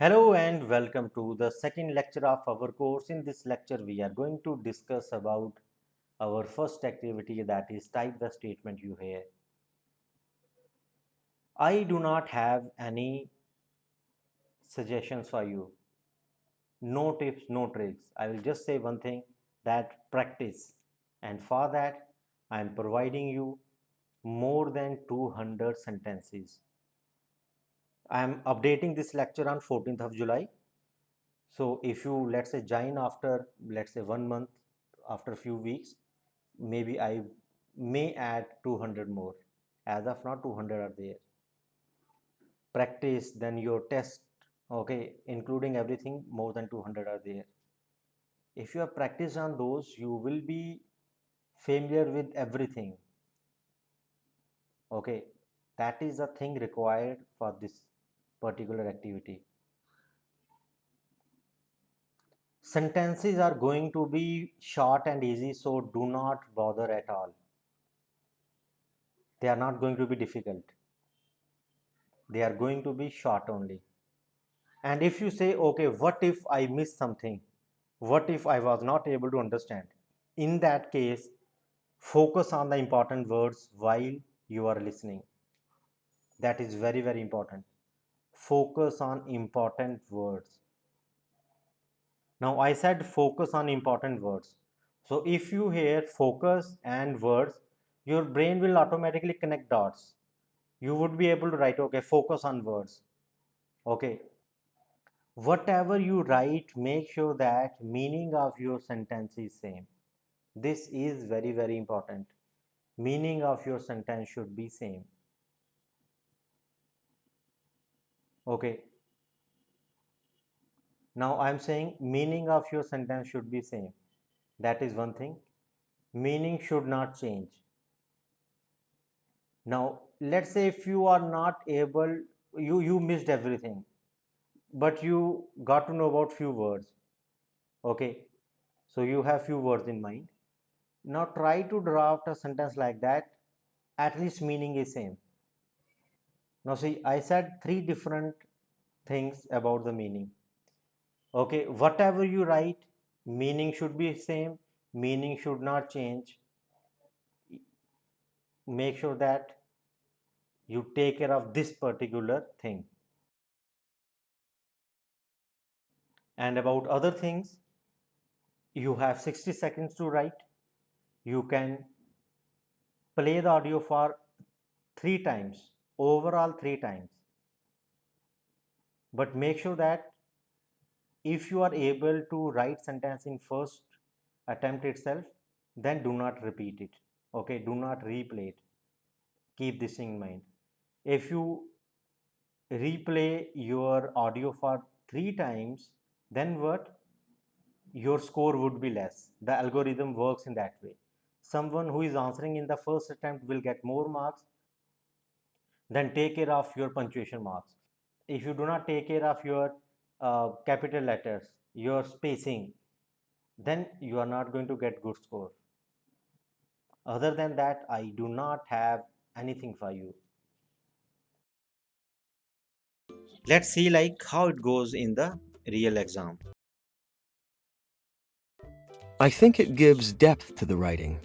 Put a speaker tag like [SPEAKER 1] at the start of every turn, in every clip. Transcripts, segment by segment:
[SPEAKER 1] Hello and welcome to the second lecture of our course. In this lecture, we are going to discuss about our first activity, that is type the statement you hear. I do not have any suggestions for you. No tips, no tricks. I will just say one thing, that practice. And for that, I am providing you more than 200 sentences. I am updating this lecture on 14th of July. So if you, let's say, join after, let's say, 1 month, after a few weeks, maybe I may add 200 more. As of now, 200 are there. Practice, then your test, okay, including everything, more than 200 are there. If you have practiced on those, you will be familiar with everything. Okay, that is the thing required for this particular activity. Sentences are going to be short and easy, so do not bother at all. They are not going to be difficult. They are going to be short only. And if you say, okay, what if I miss something? What if I was not able to understand? In that case, focus on the important words while you are listening. That is very, very important. Focus on important words. Now, I said focus on important words. So, if you hear focus and words, your brain will automatically connect dots. You would be able to write, okay, focus on words. Okay, whatever you write, make sure that meaning of your sentence is same. This is very, very important. Meaning of your sentence should be same. Okay, now I'm saying meaning of your sentence should be same. That is one thing. Meaning should not change. Now let's say if you are not able, you missed everything, but you got to know about few words. Okay, so you have few words in mind. Now try to draft a sentence like that, at least meaning is same. Now see, I said three different things about the meaning. Okay, whatever you write, meaning should be same, meaning should not change. Make sure that you take care of this particular thing. And about other things, you have 60 seconds to write. You can play the audio for 3 times, overall 3 times. But make sure that if you are able to write sentence in first attempt itself, then do not repeat it. Okay, do not replay it. Keep this in mind. If you replay your audio for 3 times, then what? Your score would be less. The algorithm works in that way. Someone who is answering in the first attempt will get more marks. Then take care of your punctuation marks. If you do not take care of your capital letters, your spacing, then you are not going to get good score. Other than that, I do not have anything for you. Let's see like how it goes in the real exam.
[SPEAKER 2] I think it gives depth to the writing.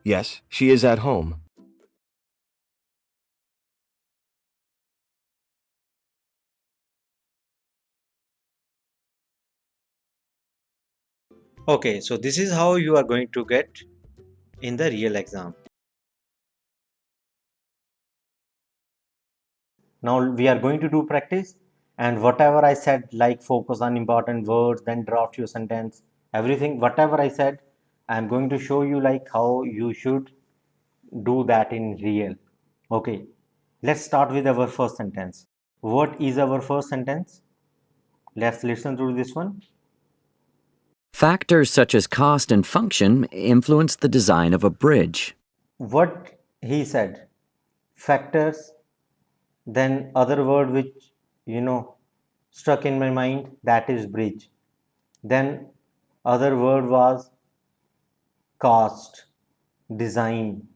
[SPEAKER 2] Yes, she is at home.
[SPEAKER 1] Okay, so this is how you are going to get in the real exam. Now we are going to do practice, and whatever I said, like focus on important words, then draft your sentence, everything, whatever I said, I am going to show you like how you should do that in real. Okay, let's start with our first sentence. What is our first sentence? Let's listen to this one.
[SPEAKER 3] Factors such as cost and function influence the design of a bridge.
[SPEAKER 1] What he said, factors, then other word which you know struck in my mind, that is bridge. Then other word was cost, design.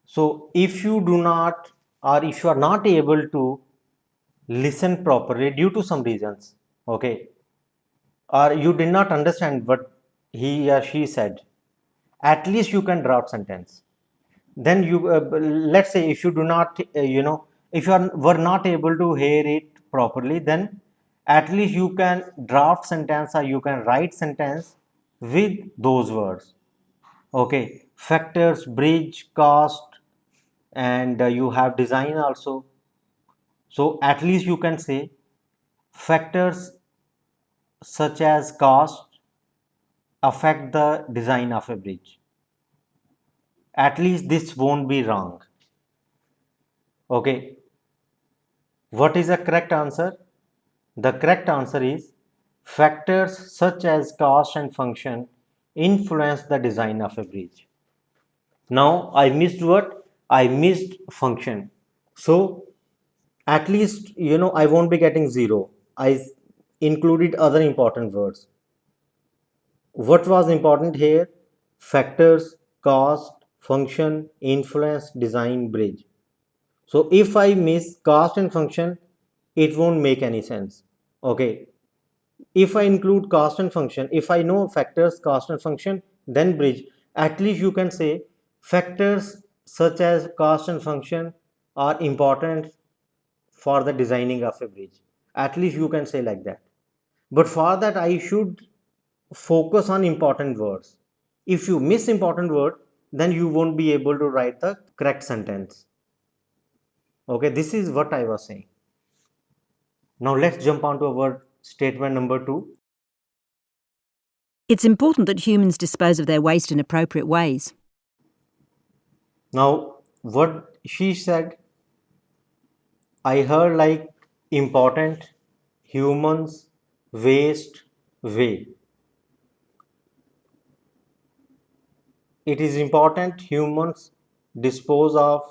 [SPEAKER 1] So if you do not, or if you are not able to listen properly due to some reasons, okay, or you did not understand what he or she said, at least you can draft sentence. Then you let's say if you do not if you were not able to hear it properly, then at least you can draft sentence or you can write sentence with those words. Okay, factors, bridge, cost, and you have design also. So at least you can say factors such as cost affect the design of a bridge. At least this won't be wrong. Okay, what is the correct answer? The correct answer is factors such as cost and function influence the design of a bridge. Now I missed what? I missed function. So at least I won't be getting 0. I included other important words. What was important here? Factors, cost, function, influence, design, bridge. So if I miss cost and function, it won't make any sense. Okay. If I include cost and function, if I know factors, cost and function, then bridge, at least you can say factors such as cost and function are important for the designing of a bridge. At least you can say like that. But for that, I should focus on important words. If you miss important word, then you won't be able to write the correct sentence. Okay, this is what I was saying. Now let's jump on to our statement number 2.
[SPEAKER 4] It's important that humans dispose of their waste in appropriate ways.
[SPEAKER 1] Now, what she said, I heard like important, humans, waste, way. It is important humans dispose of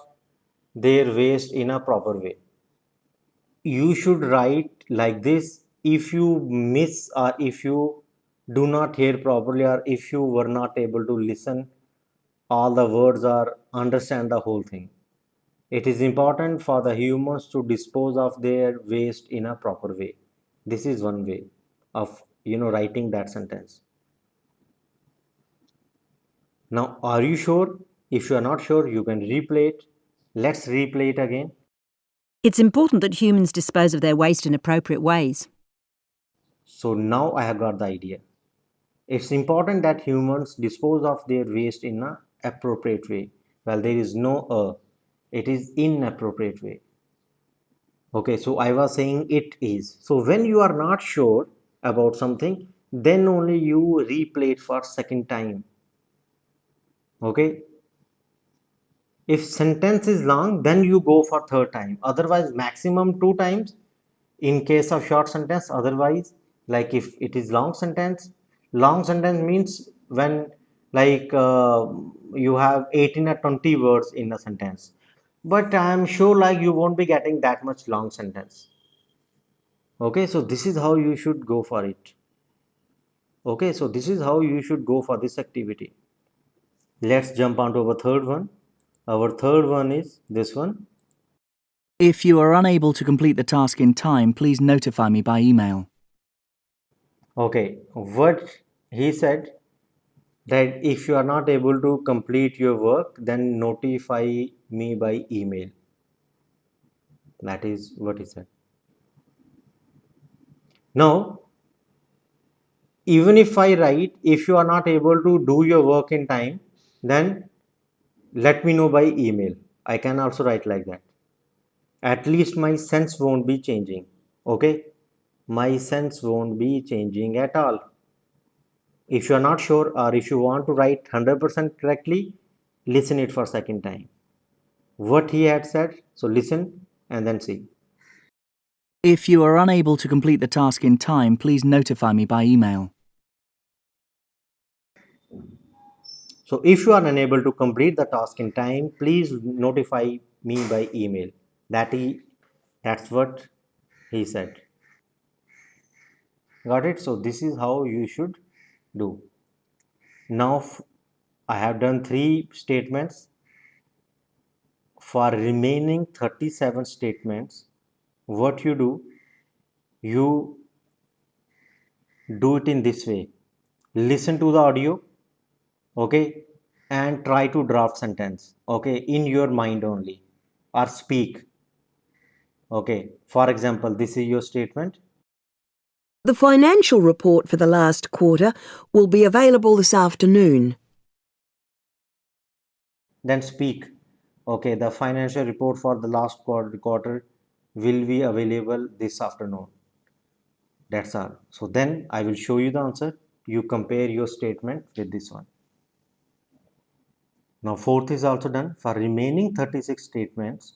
[SPEAKER 1] their waste in a proper way. You should write like this. If you miss or if you do not hear properly or if you were not able to listen all the words or understand the whole thing, it is important for the humans to dispose of their waste in a proper way. This is one way of writing that sentence. Now are you sure? If you are not sure, you can replay it. Let's replay it again.
[SPEAKER 4] It's important that humans dispose of their waste in appropriate ways.
[SPEAKER 1] So now I have got the idea. It's important that humans dispose of their waste in an appropriate way. Well, there is no it is inappropriate way. Okay, so I was saying it is. So when you are not sure about something, then only you replay it for second time. Okay, if sentence is long, then you go for third time. Otherwise, maximum 2 times in case of short sentence. Otherwise, like if it is long sentence means when like you have 18 or 20 words in a sentence. But I am sure like you won't be getting that much long sentence. Okay, so this is how you should go for it. Okay, so this is how you should go for this activity. Let's jump on to our third one. Our third one is this one.
[SPEAKER 5] If you are unable to complete the task in time, please notify me by email.
[SPEAKER 1] Okay, what he said, that if you are not able to complete your work, then notify me by email. That is what he said. Now, even if I write, if you are not able to do your work in time, then let me know by email. I can also write like that. At least my sense won't be changing. Okay, my sense won't be changing at all. If you are not sure or if you want to write 100% correctly, listen it for second time. What he had said, so listen and then see.
[SPEAKER 5] If you are unable to complete the task in time, please notify me by email.
[SPEAKER 1] So if you are unable to complete the task in time, please notify me by email. That's what he said. Got it? So this is how you should do. Now I have done 3 statements. For remaining 37 statements, what you do, you do it in this way. Listen to the audio, okay, and try to draft sentence, okay, in your mind only, or speak. Okay, for example, this is your statement.
[SPEAKER 6] The financial report for the last quarter will be available this afternoon.
[SPEAKER 1] Then speak. Okay, the financial report for the last quarter will be available this afternoon. That's all. So then I will show you the answer. You compare your statement with this one. Now fourth is also done. For remaining 36 statements,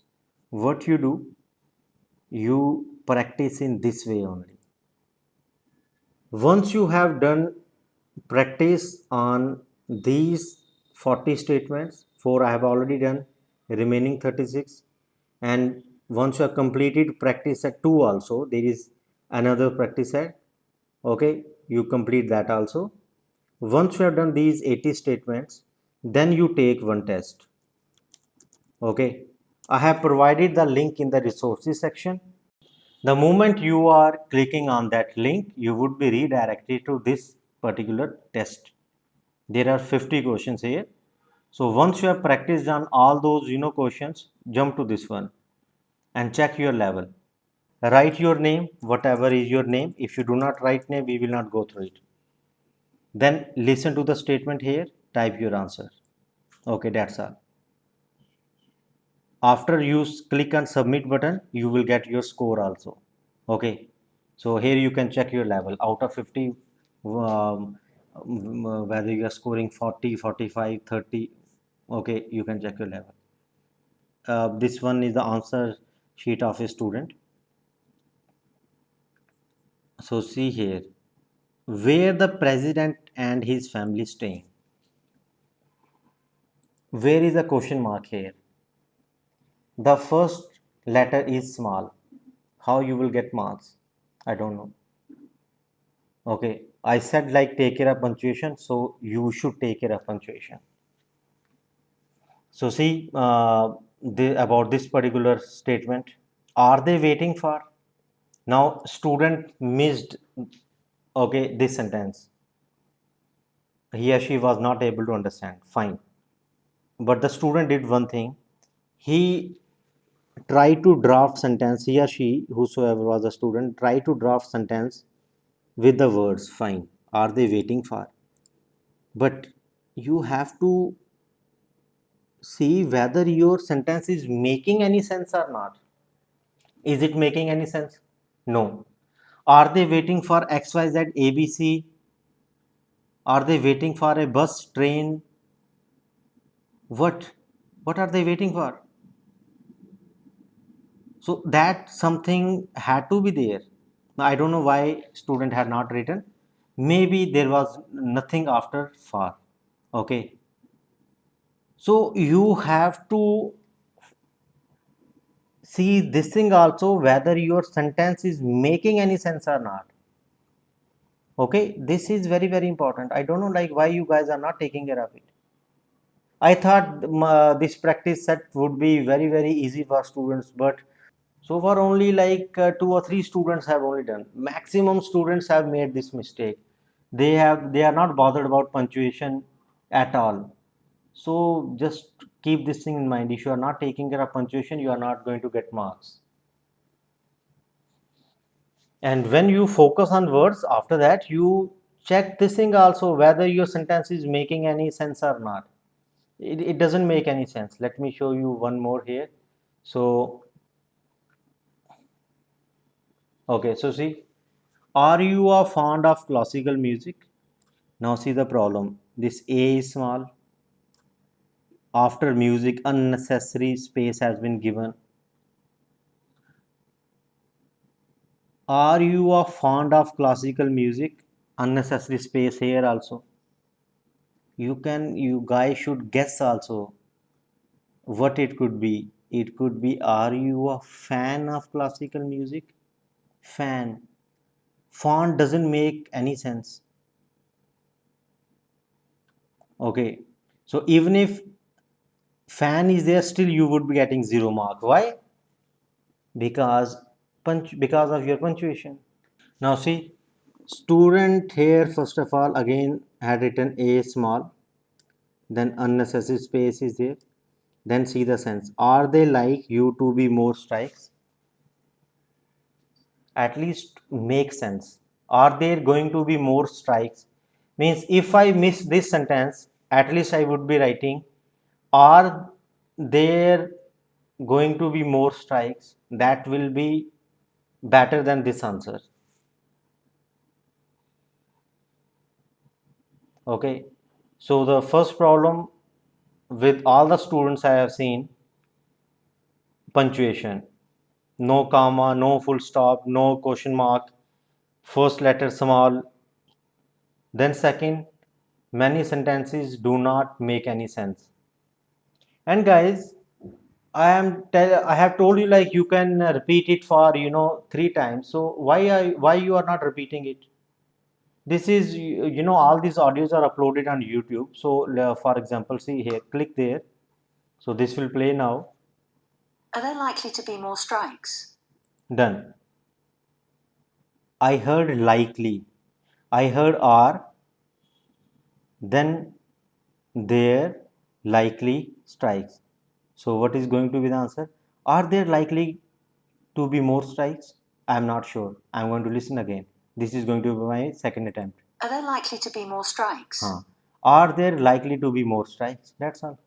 [SPEAKER 1] what you do, you practice in this way only. Once you have done practice on these 40 statements, 4 I have already done, remaining 36, and once you have completed practice at 2 also, there is another practice set, okay, you complete that also. Once you have done these 80 statements, then you take one test. Okay, I have provided the link in the resources section. The moment you are clicking on that link, you would be redirected to this particular test. There are 50 questions here. So once you have practiced on all those questions, jump to this one and check your level. Write your name, whatever is your name. If you do not write name, we will not go through it. Then listen to the statement here, type your answer. Okay, that's all. After you click on submit button, you will get your score also. Okay, so here you can check your level out of 50, whether you are scoring 40, 45, 30. Okay, you can check your level. This one is the answer sheet of a student. So see here, where the president and his family staying. Where is the question mark here? The first letter is small. How you will get marks? I don't know. Okay, I said like take care of punctuation, so you should take care of punctuation. So see about this particular statement. Are they waiting for? Now student missed, okay, this sentence. He or she was not able to understand. Fine. But the student did one thing. He tried to draft sentence. He or she, whosoever was a student, tried to draft sentence with the words. Fine. Are they waiting for? But you have to see whether your sentence is making any sense or not. Is it making any sense? No. Are they waiting for XYZ ABC? Are they waiting for a bus, train? What? What are they waiting for? So that something had to be there. Now, I don't know why student had not written. Maybe there was nothing after for. Okay. So you have to see this thing also, whether your sentence is making any sense or not. Okay, this is very very important. I don't know like why you guys are not taking care of it. I thought this practice set would be very very easy for students, but so far only like 2 or 3 students have only done. Maximum students have made this mistake. They are not bothered about punctuation at all. So just keep this thing in mind. If you are not taking care of punctuation, you are not going to get marks. And when you focus on words, after that you check this thing also, whether your sentence is making any sense or not. It doesn't make any sense. Let me show you one more here. So okay, so see, are you a fond of classical music? Now see the problem. This A is small. After music, unnecessary space has been given. Are you a fond of classical music? Unnecessary space here also. You guys should guess also what it could be. It could be, are you a fan of classical music? Fan. font doesn't make any sense. Okay, so even if fan is there, still you would be getting 0 mark. Why? Because of your punctuation. Now see, student here first of all again had written a small, then unnecessary space is there, then see the sense. Are they like you to be more strikes? At least make sense. Are there going to be more strikes? Means if I miss this sentence, at least I would be writing, are there going to be more strikes? That will be better than this answer. Okay, so the first problem with all the students I have seen, punctuation. No comma, no full stop, no question mark, first letter small. Then second, many sentences do not make any sense. And guys, I have told you like you can repeat it for 3 times. So why you are not repeating it? This is all these audios are uploaded on YouTube. So for example, see here, click there. So this will play now.
[SPEAKER 7] Are there likely to be more strikes?
[SPEAKER 1] Done. I heard likely. I heard are. Then there likely strikes. So what is going to be the answer? Are there likely to be more strikes? I am not sure. I am going to listen again. This is going to be my second attempt.
[SPEAKER 7] Are there likely to be more strikes?
[SPEAKER 1] Are there likely to be more strikes? That's all.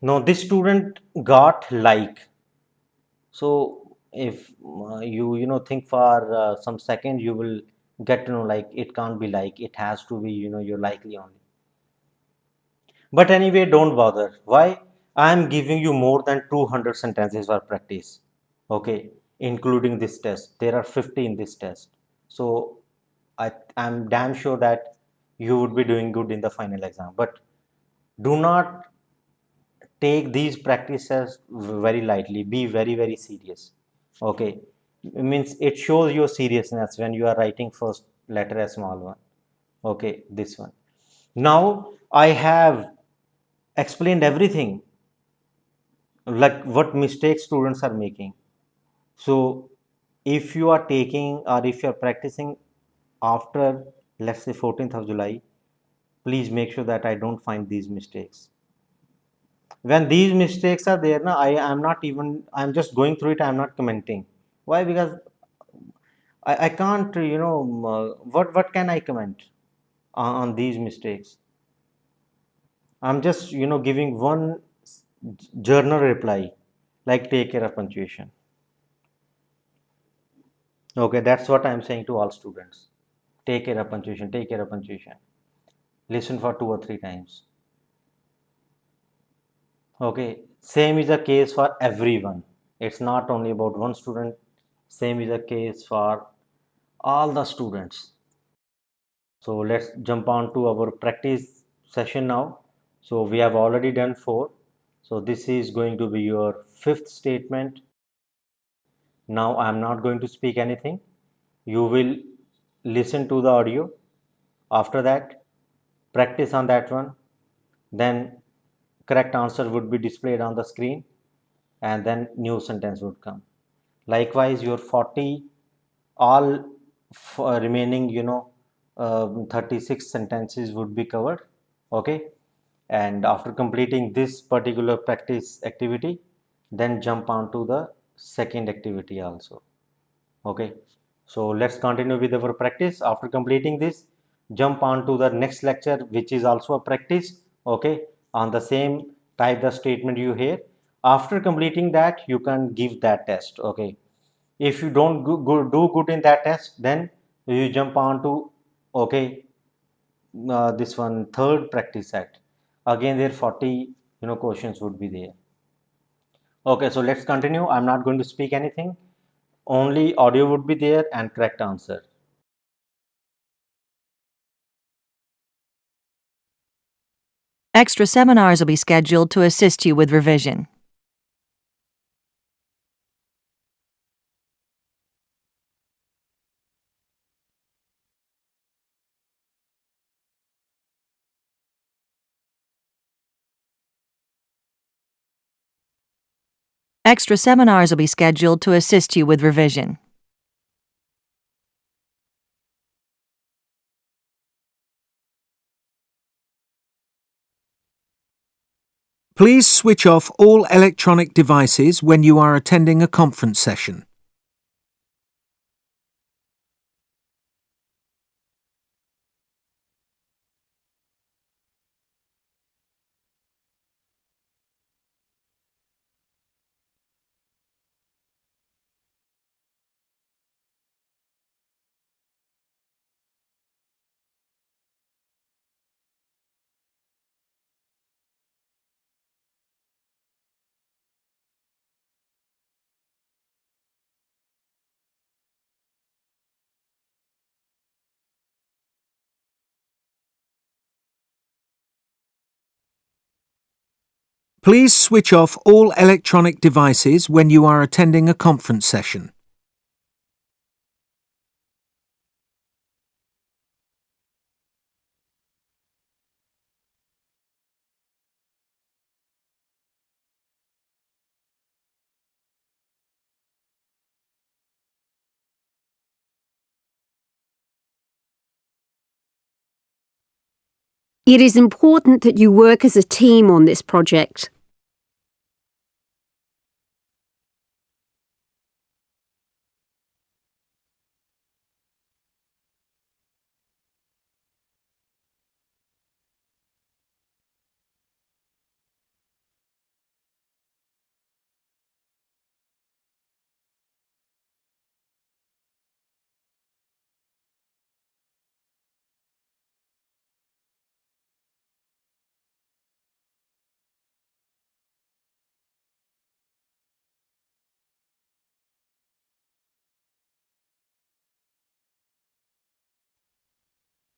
[SPEAKER 1] Now this student got like. So if you think for some second, you will get to know like it can't be like, it has to be you're likely only. But anyway, don't bother. Why? I am giving you more than 200 sentences for practice. Okay, including this test. There are 50 in this test. So I'm damn sure that you would be doing good in the final exam. But do not take these practices very lightly. Be very, very serious. Okay, it means it shows your seriousness when you are writing first letter a small one. Okay, this one. Now I have explained everything, like what mistakes students are making. So if you are taking or if you are practicing after, let's say, 14th of July, please make sure that I don't find these mistakes. When these mistakes are there, I'm not even, I'm just going through it, I'm not commenting. Why? Because I can't, what can I comment on these mistakes? I'm just giving one journal reply, like take care of punctuation. Okay, that's what I'm saying to all students. Take care of punctuation, take care of punctuation. Listen for 2 or 3 times. Okay, same is the case for everyone. It's not only about one student, same is the case for all the students. So let's jump on to our practice session now. So we have already done 4. So this is going to be your 5th statement. Now I am not going to speak anything. You will listen to the audio. After that, practice on that one. Then correct answer would be displayed on the screen, and then new sentence would come. Likewise, your 40 all remaining 36 sentences would be covered. Okay, and after completing this particular practice activity, then jump on to the second activity also. Okay, so let's continue with our practice. After completing this, jump on to the next lecture, which is also a practice. Okay, on the same type the statement you hear. After completing that, you can give that test. Okay, if you don't do good in that test, then you jump on to this one, third practice set. Again there 40 questions would be there. Okay, so let's continue. I'm not going to speak anything, only audio would be there and correct answer.
[SPEAKER 8] Extra seminars will be scheduled to assist you with revision. Extra seminars will be scheduled to assist you with revision.
[SPEAKER 9] Please switch off all electronic devices when you are attending a conference session. Please switch off all electronic devices when you are attending a conference session.
[SPEAKER 4] It is important that you work as a team on this project.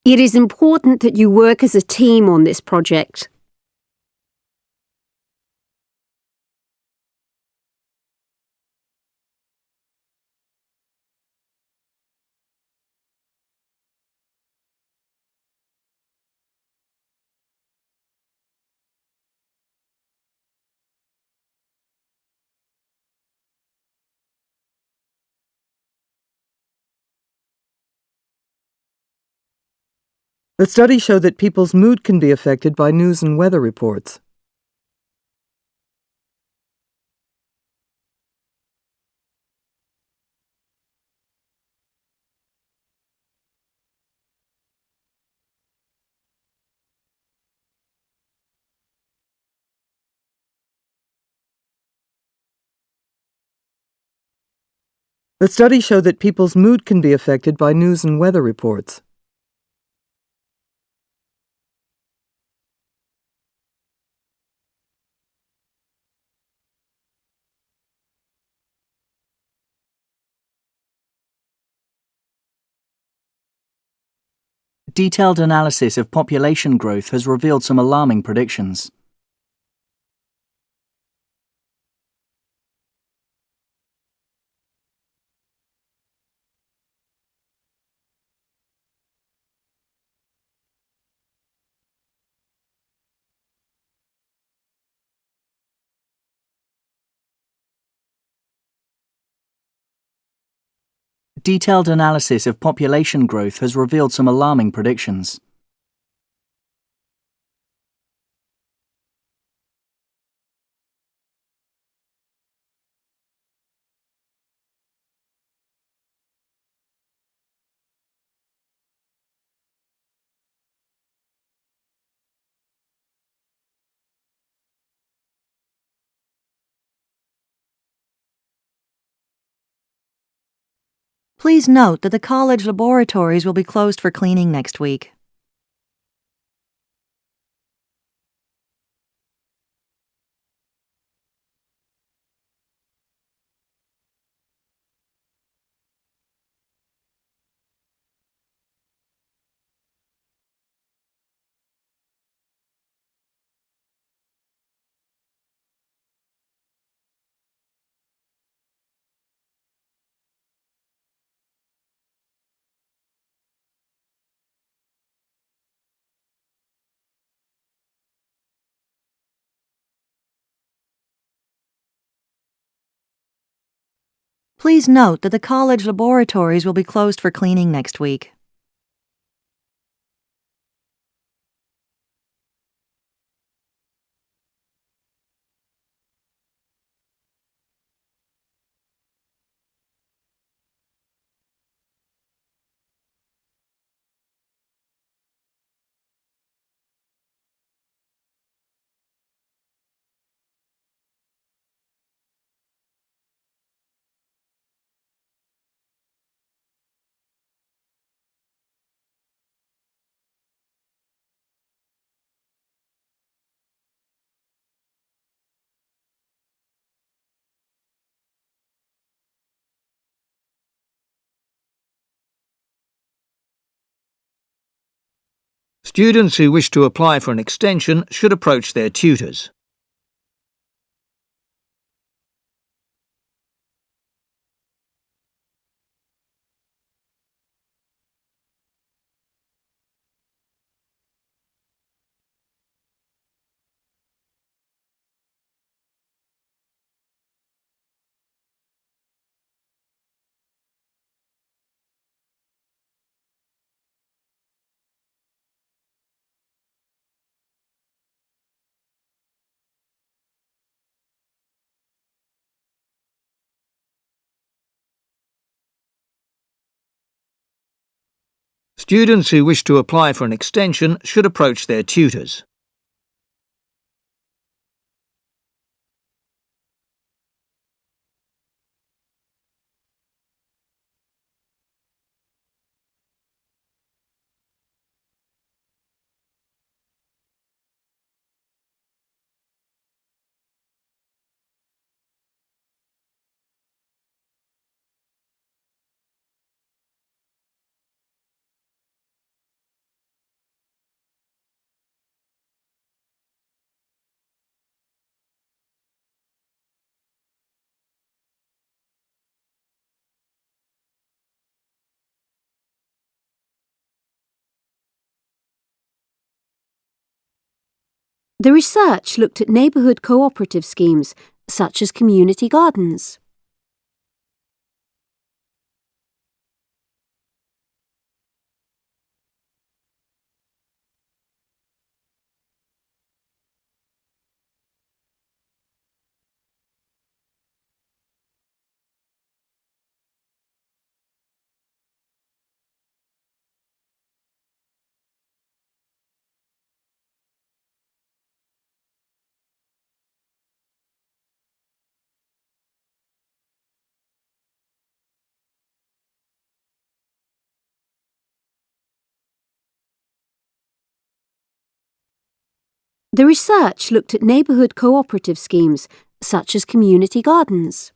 [SPEAKER 4] It is important that you work as a team on this project.
[SPEAKER 10] The studies show that people's mood can be affected by news and weather reports. The studies show that people's mood can be affected by news and weather reports.
[SPEAKER 5] Detailed analysis of population growth has revealed some alarming predictions. Detailed analysis of population growth has revealed some alarming predictions.
[SPEAKER 8] Please note that the college laboratories will be closed for cleaning next week. Please note that the college laboratories will be closed for cleaning next week.
[SPEAKER 11] Students who wish to apply for an extension should approach their tutors. Students who wish to apply for an extension should approach their tutors.
[SPEAKER 4] The research looked at neighbourhood cooperative schemes, such as community gardens. The research looked at neighbourhood cooperative schemes, such as community gardens.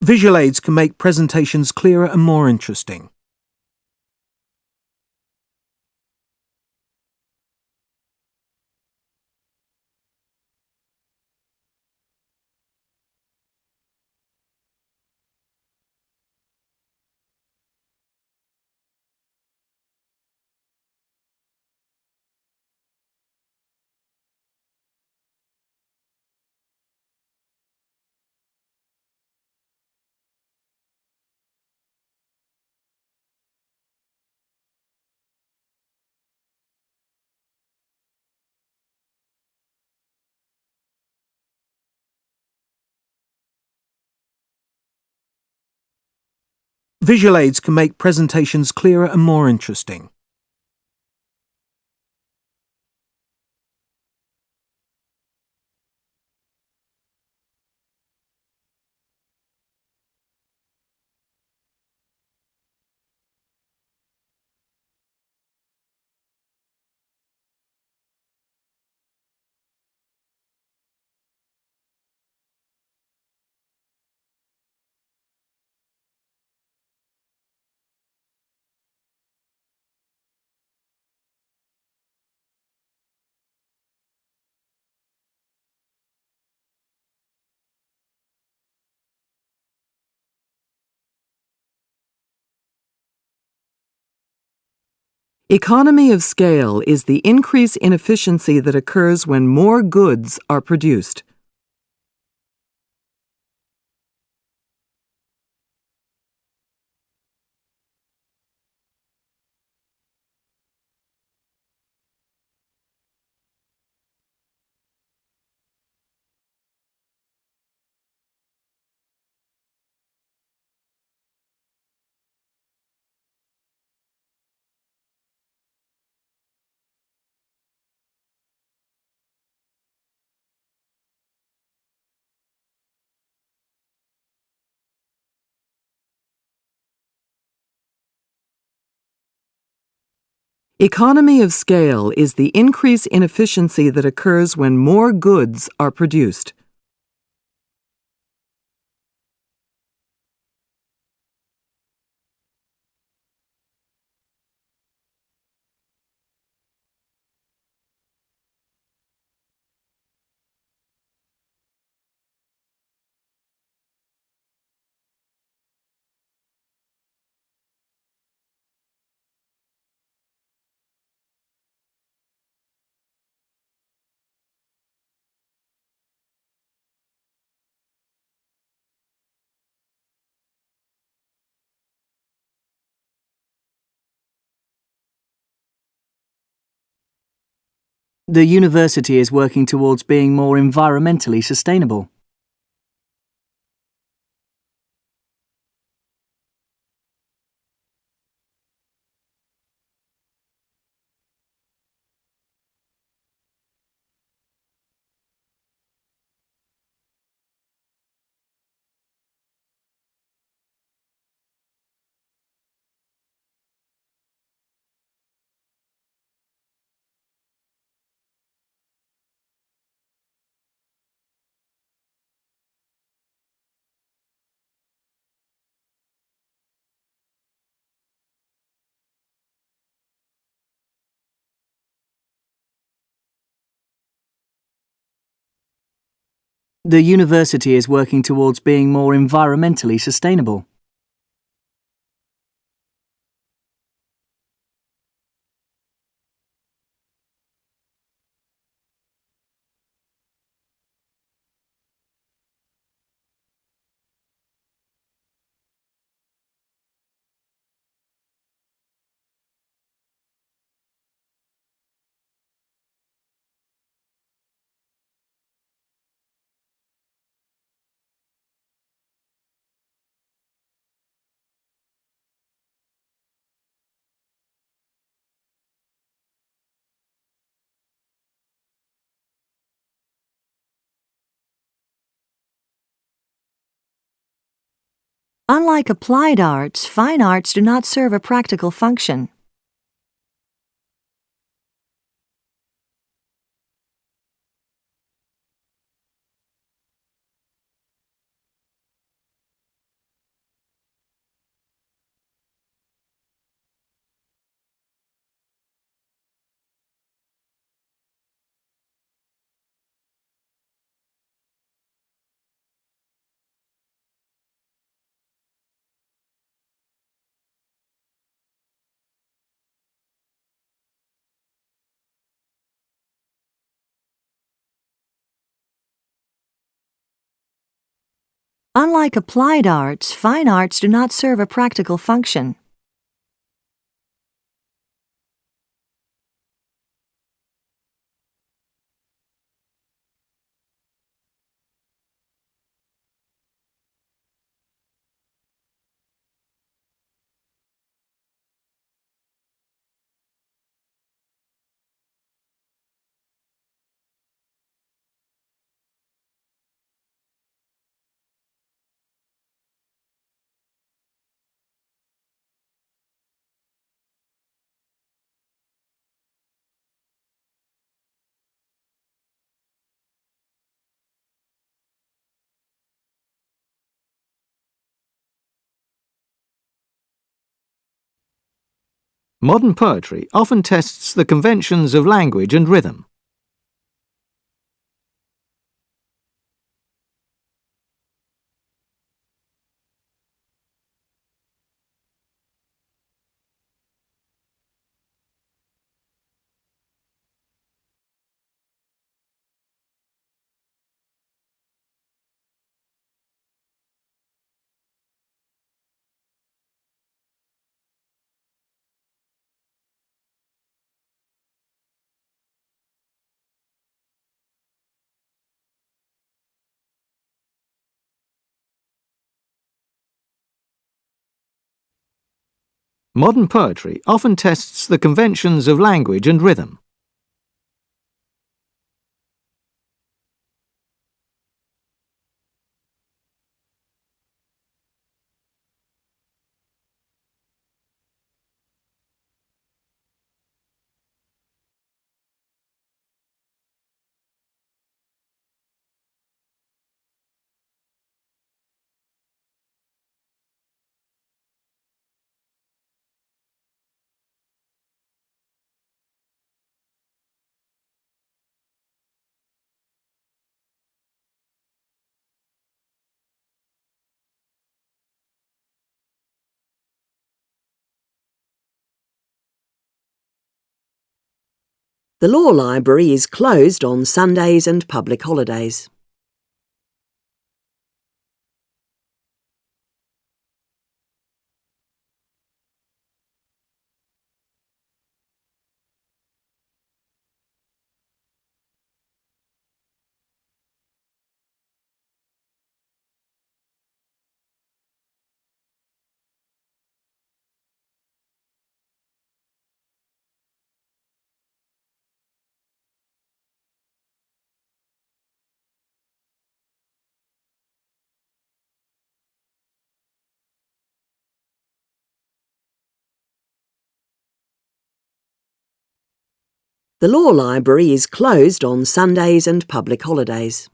[SPEAKER 9] Visual aids can make presentations clearer and more interesting. Visual aids can make presentations clearer and more interesting.
[SPEAKER 10] Economy of scale is the increase in efficiency that occurs when more goods are produced. Economy of scale is the increase in efficiency that occurs when more goods are produced.
[SPEAKER 5] The university is working towards being more environmentally sustainable. The university is working towards being more environmentally sustainable.
[SPEAKER 8] Unlike applied arts, fine arts do not serve a practical function. Unlike applied arts, fine arts do not serve a practical function.
[SPEAKER 11] Modern poetry often tests the conventions of language and rhythm. Modern poetry often tests the conventions of language and rhythm.
[SPEAKER 6] The law library is closed on Sundays and public holidays. The law library is closed on Sundays and public holidays.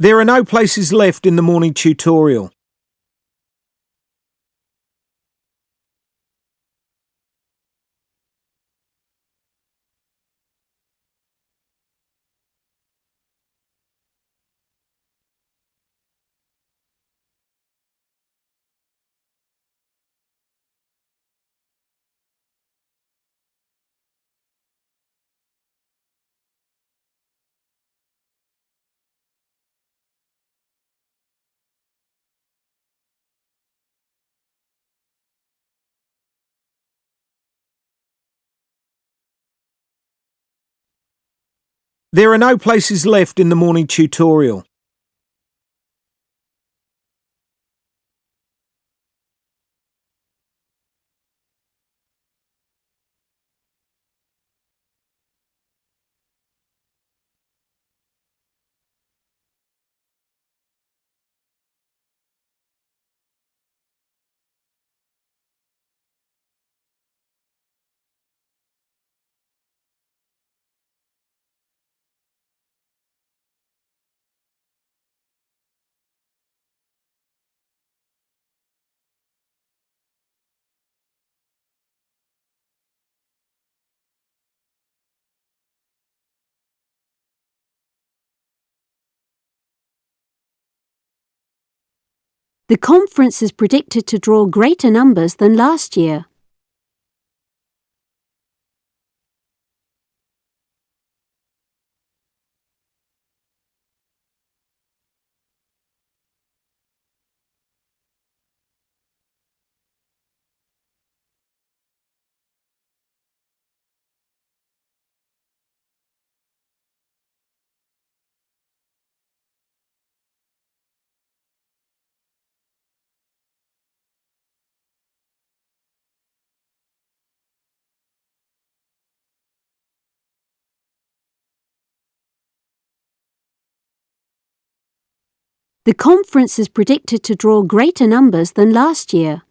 [SPEAKER 9] There are no places left in the morning tutorial. There are no places left in the morning tutorial.
[SPEAKER 4] The conference is predicted to draw greater numbers than last year. The conference is predicted to draw greater numbers than last year.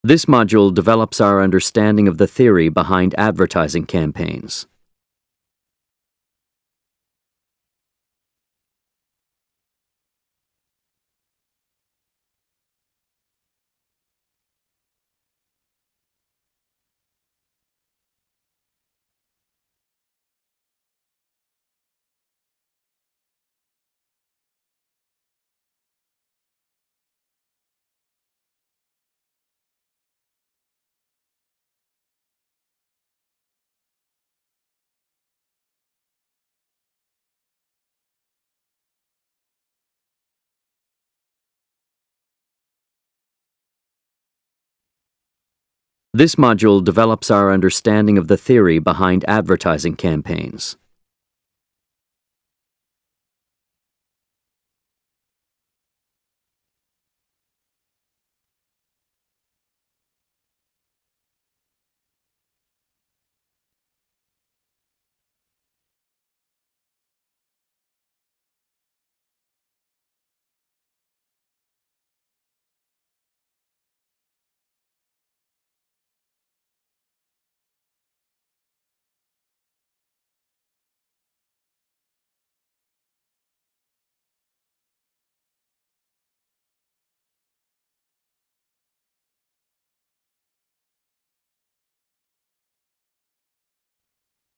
[SPEAKER 3] This module develops our understanding of the theory behind advertising campaigns. This module develops our understanding of the theory behind advertising campaigns.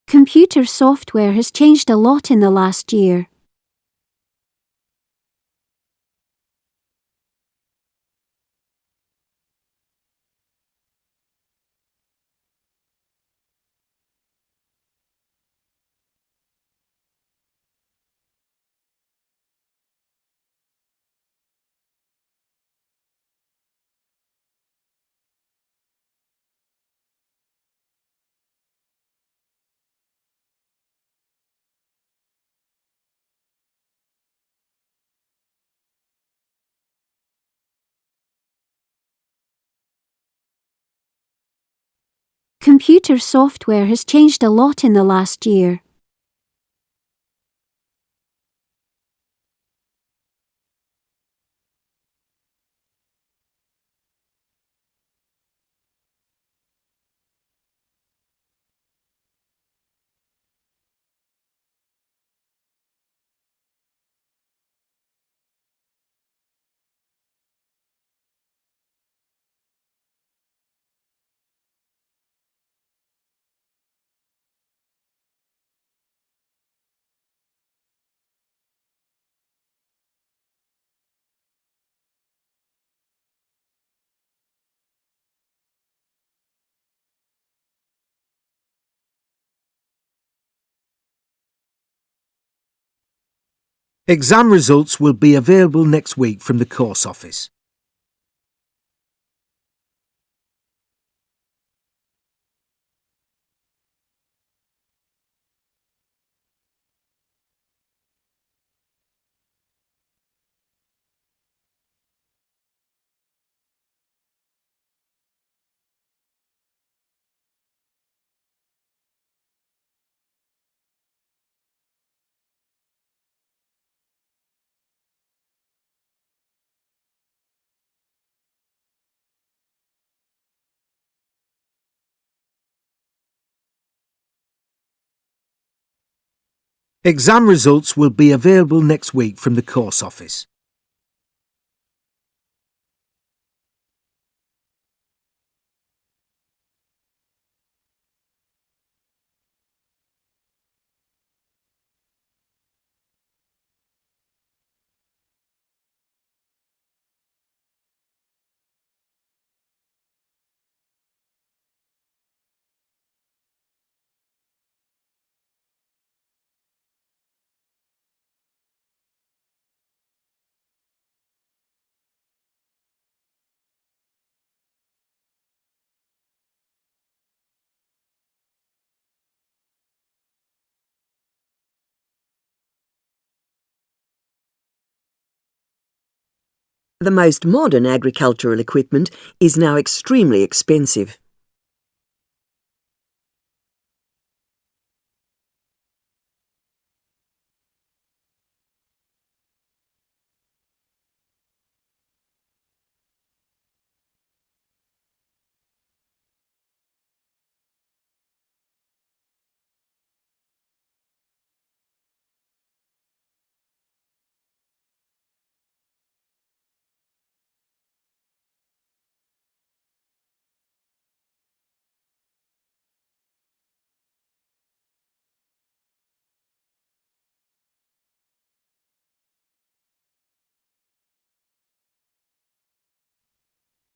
[SPEAKER 4] Computer software has changed a lot in the last year. Computer software has changed a lot in the last year.
[SPEAKER 9] Exam results will be available next week from the course office. Exam results will be available next week from the course office.
[SPEAKER 6] The most modern agricultural equipment is now extremely expensive.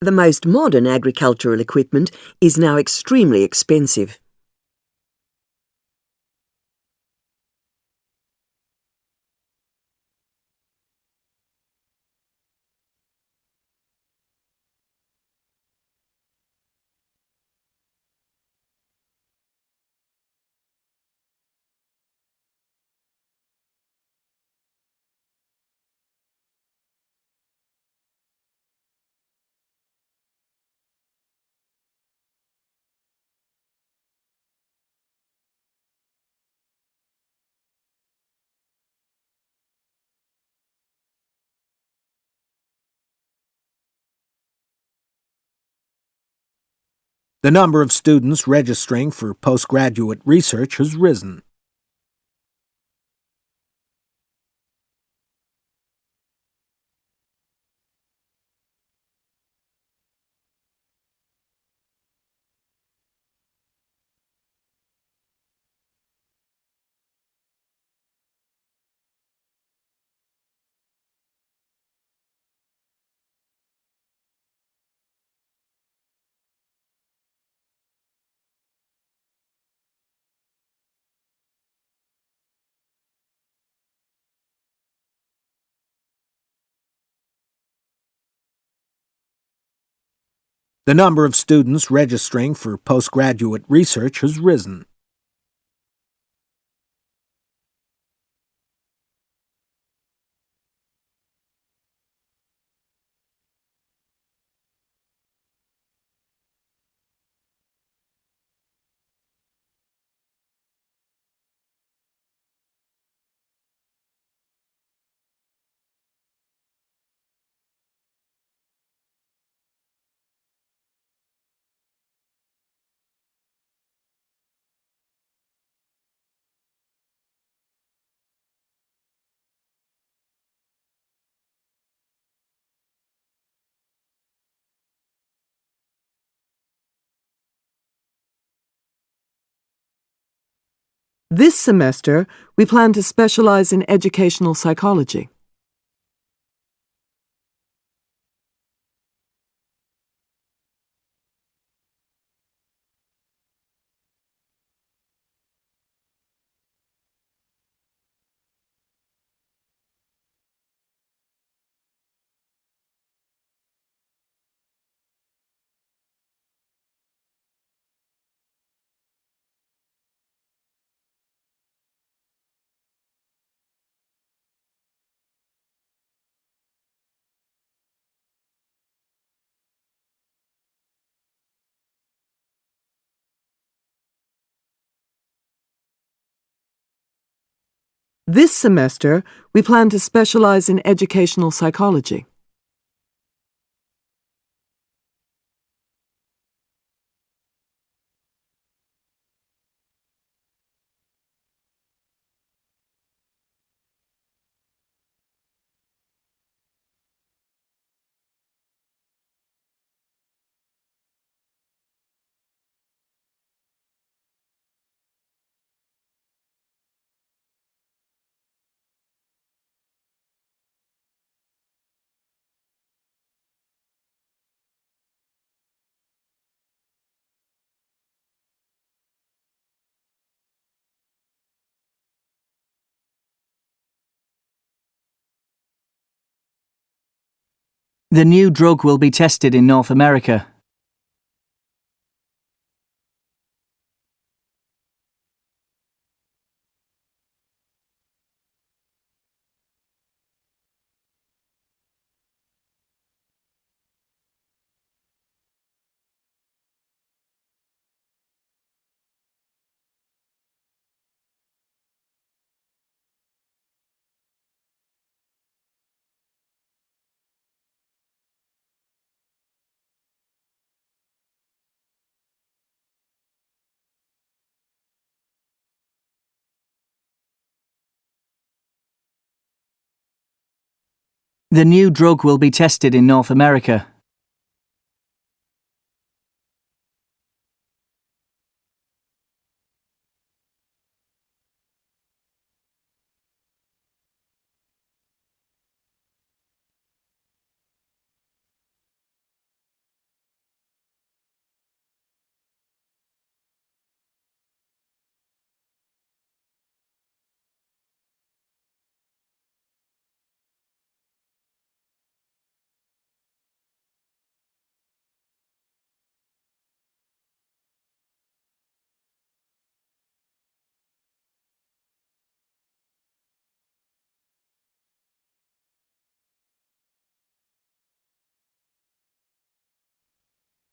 [SPEAKER 6] The most modern agricultural equipment is now extremely expensive.
[SPEAKER 9] The number of students registering for postgraduate research has risen. The number of students registering for postgraduate research has risen.
[SPEAKER 10] This semester, we plan to specialize in educational psychology. This semester, we plan to specialize in educational psychology.
[SPEAKER 5] The new drug will be tested in North America. The new drug will be tested in North America.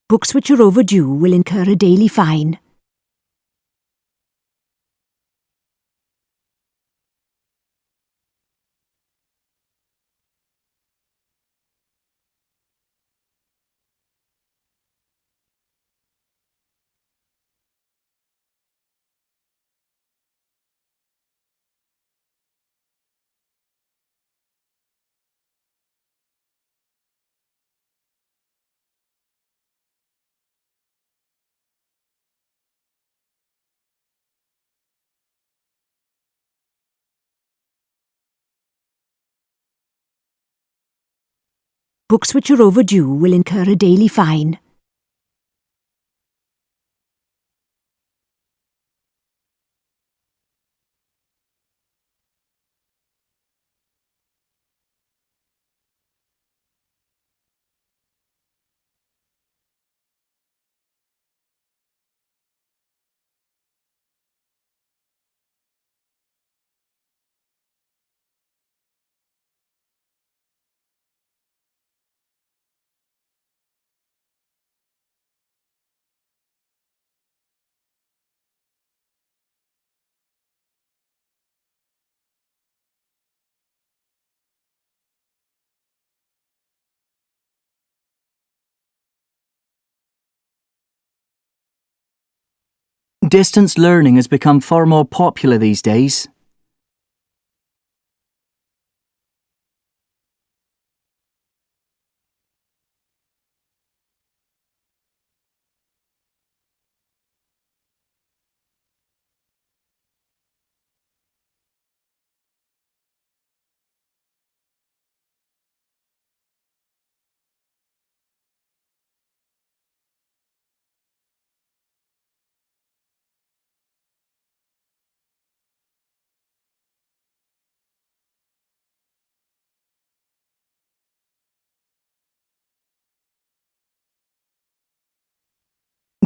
[SPEAKER 4] Books which are overdue will incur a daily fine. Books which are overdue will incur a daily fine.
[SPEAKER 5] Distance learning has become far more popular these days.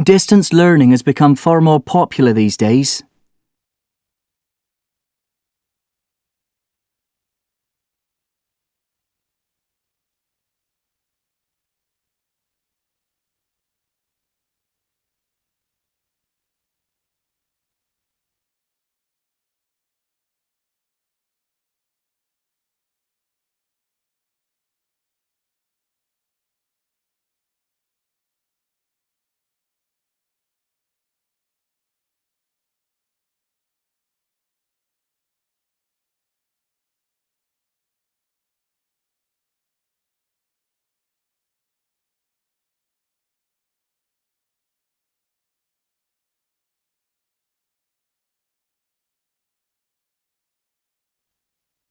[SPEAKER 5] Distance learning has become far more popular these days.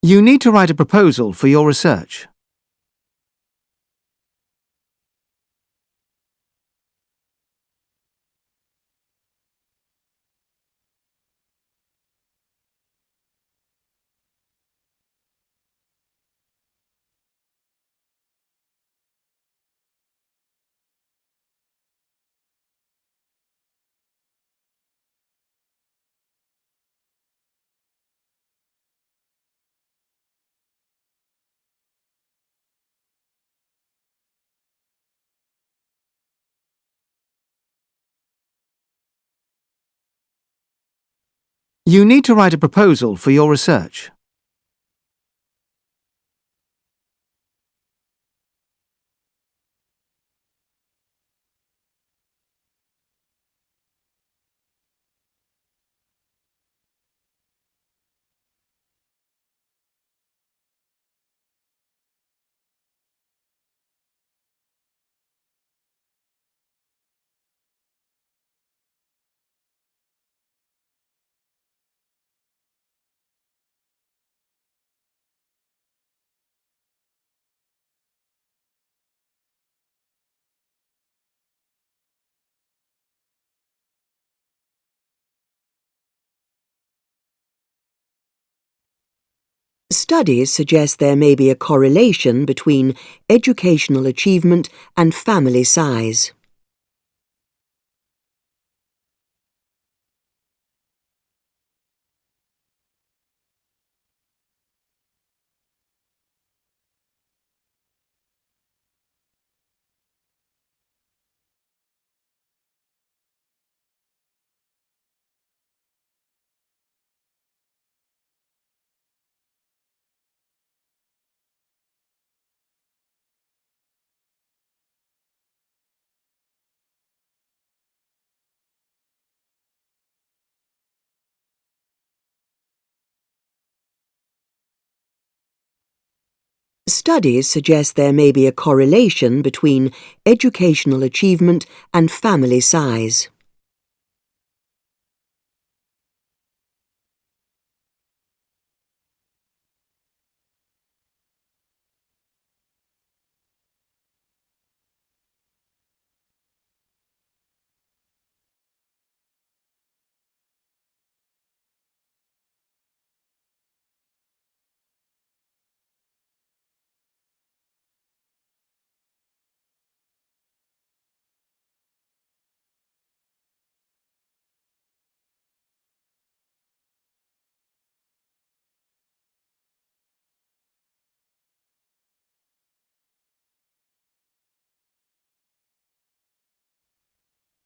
[SPEAKER 11] You need to write a proposal for your research. You need to write a proposal for your research.
[SPEAKER 6] Studies suggest there may be a correlation between educational achievement and family size. Studies suggest there may be a correlation between educational achievement and family size.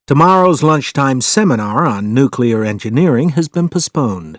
[SPEAKER 9] Tomorrow's lunchtime seminar on nuclear engineering has been postponed.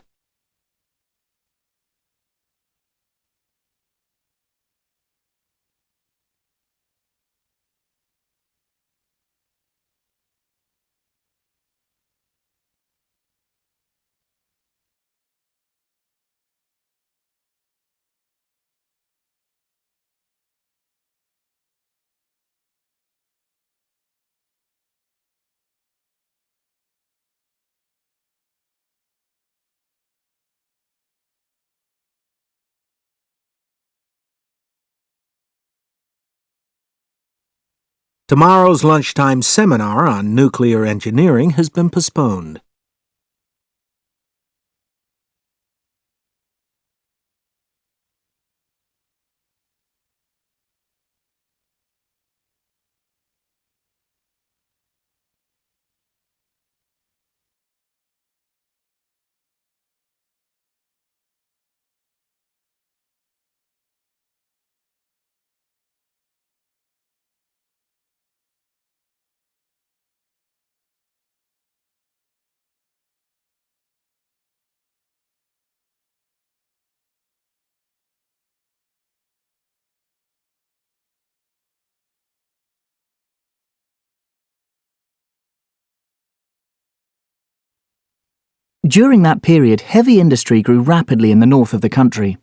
[SPEAKER 9] Tomorrow's lunchtime seminar on nuclear engineering has been postponed.
[SPEAKER 5] During that period, heavy industry grew rapidly in the north of the country.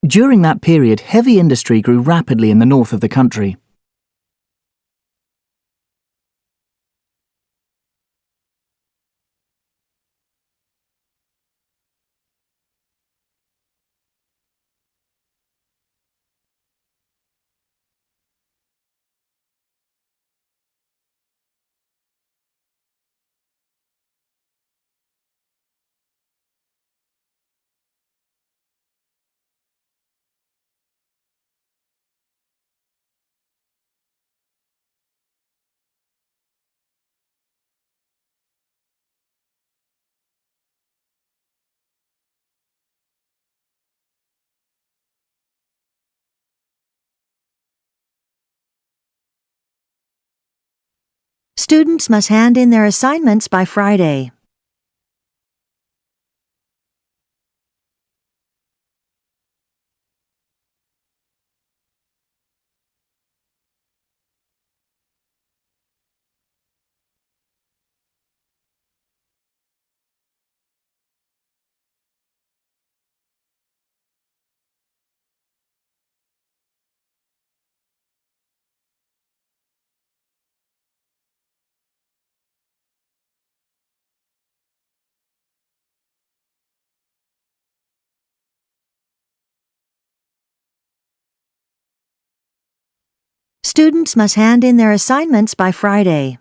[SPEAKER 5] During that period, heavy industry grew rapidly in the north of the country.
[SPEAKER 8] Students must hand in their assignments by Friday. Students must hand in their assignments by Friday.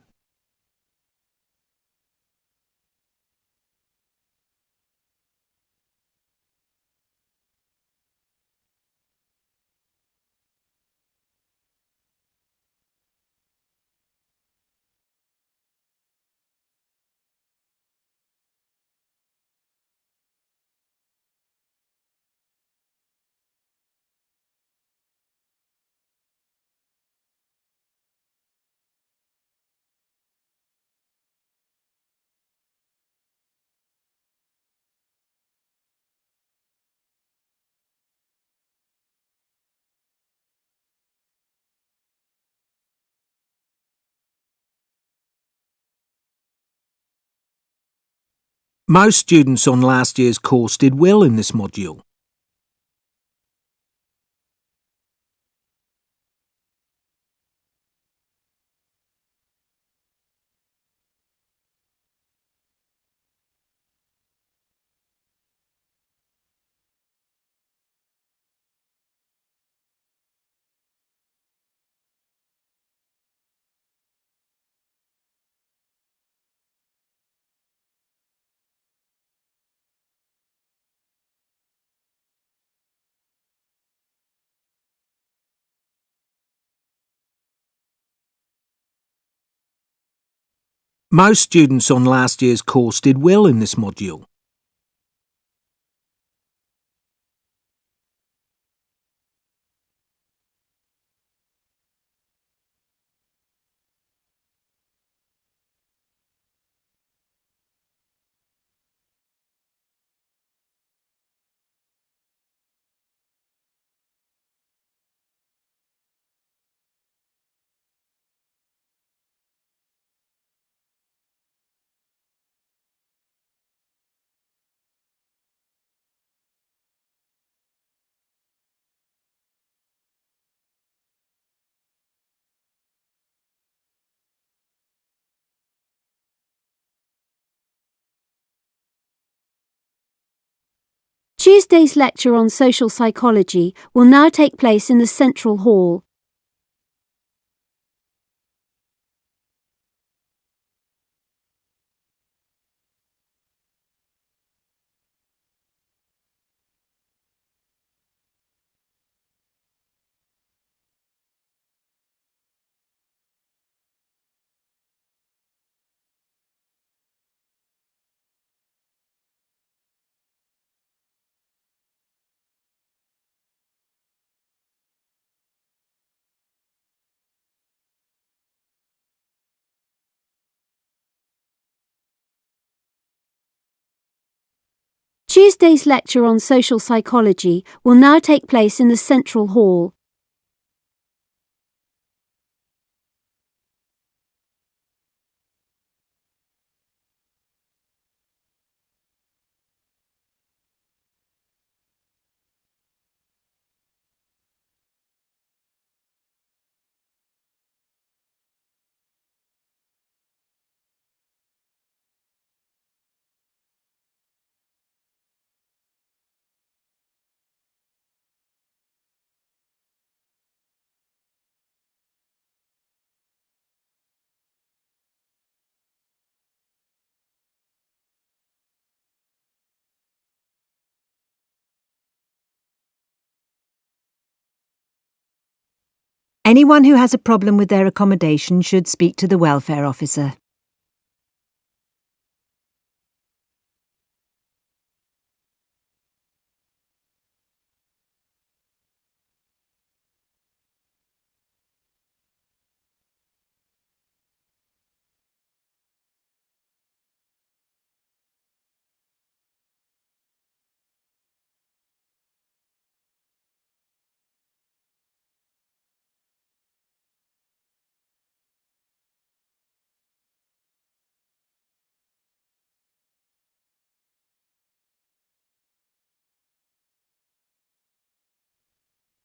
[SPEAKER 9] Most students on last year's course did well in this module. Most students on last year's course did well in this module.
[SPEAKER 4] Tuesday's lecture on social psychology will now take place in the central hall. Tuesday's lecture on social psychology will now take place in the central hall.
[SPEAKER 8] Anyone who has a problem with their accommodation should speak to the welfare officer.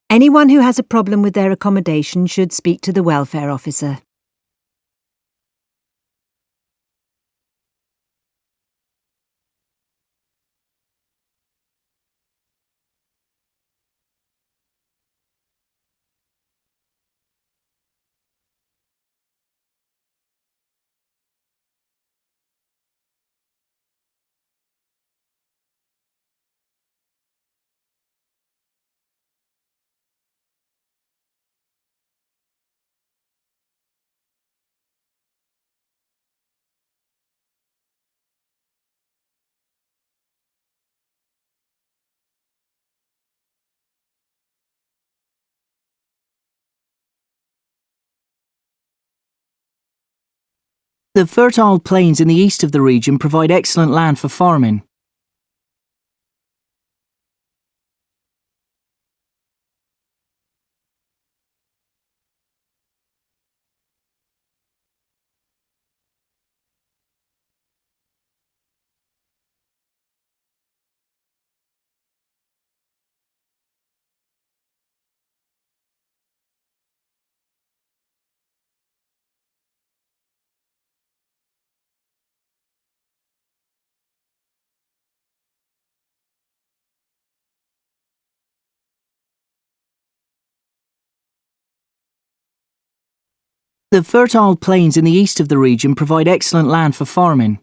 [SPEAKER 8] Anyone who has a problem with their accommodation should speak to the welfare officer.
[SPEAKER 5] The fertile plains in the east of the region provide excellent land for farming. The fertile plains in the east of the region provide excellent land for farming.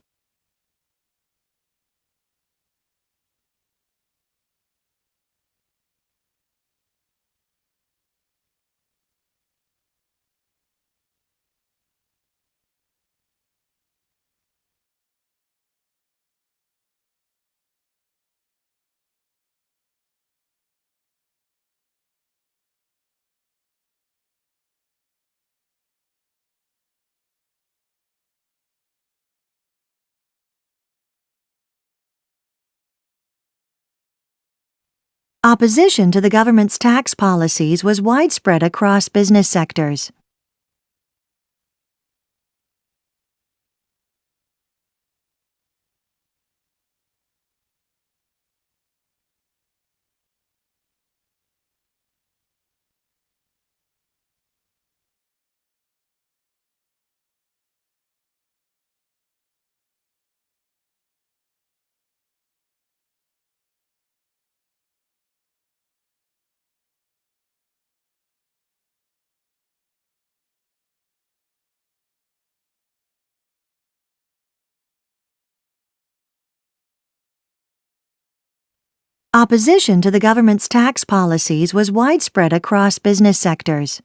[SPEAKER 8] Opposition to the government's tax policies was widespread across business sectors. Opposition to the government's tax policies was widespread across business sectors.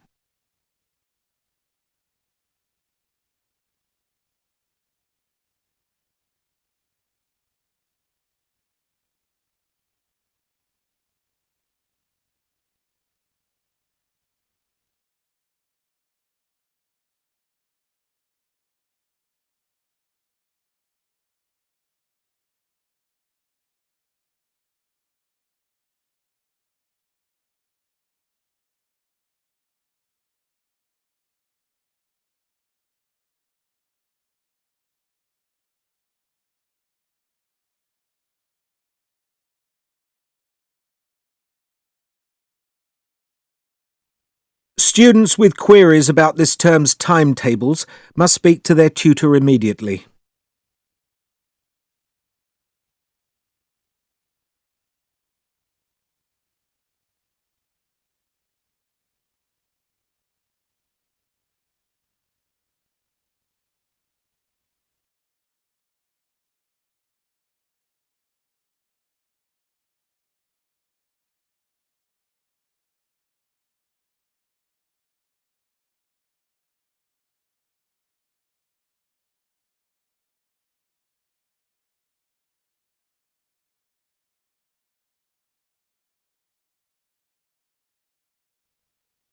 [SPEAKER 9] Students with queries about this term's timetables must speak to their tutor immediately.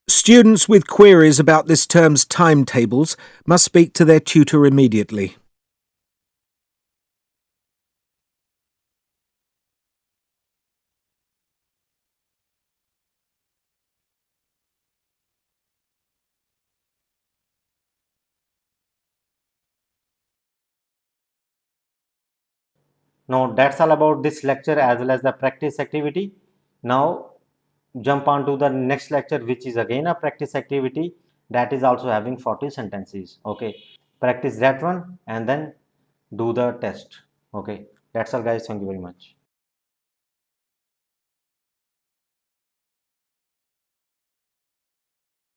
[SPEAKER 9] Students with queries about this term's timetables must speak to their tutor immediately.
[SPEAKER 1] Now that's all about this lecture as well as the practice activity. Now jump on to the next lecture, which is again a practice activity that is also having 40 sentences. Okay, practice that one and then do the test. Okay, that's all guys, thank you very much.